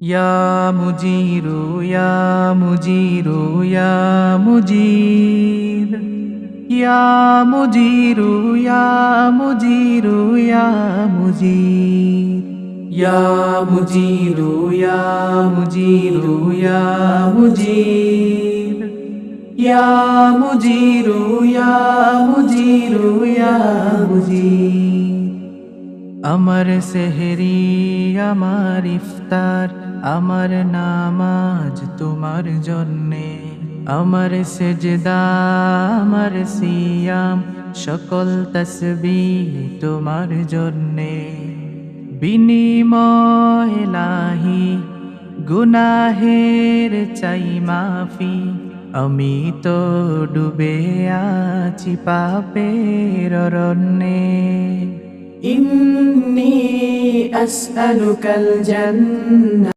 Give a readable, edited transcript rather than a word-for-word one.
Ya Mujiru, Ya Mujiru, Ya Mujir. Ya Mujiru, Ya Mujiru, Ya Mujir. Ya Mujiru, Ya Mujiru, Ya Mujir. Ya Mujiru, Ya Mujiru, Ya Mujir. আমার সেহরি, আমার ইফতার, আমার নামাজ তোমার জন্যে, আমার সেজদা, আমার সিয়াম, সকল তসবিহ তোমার জন্যে। বিনিময় ইলাহি, গুনাহের চাই মাফি, আমি তো ডুবে আছি পাপের অরণ্যে। إني أسألك الجنة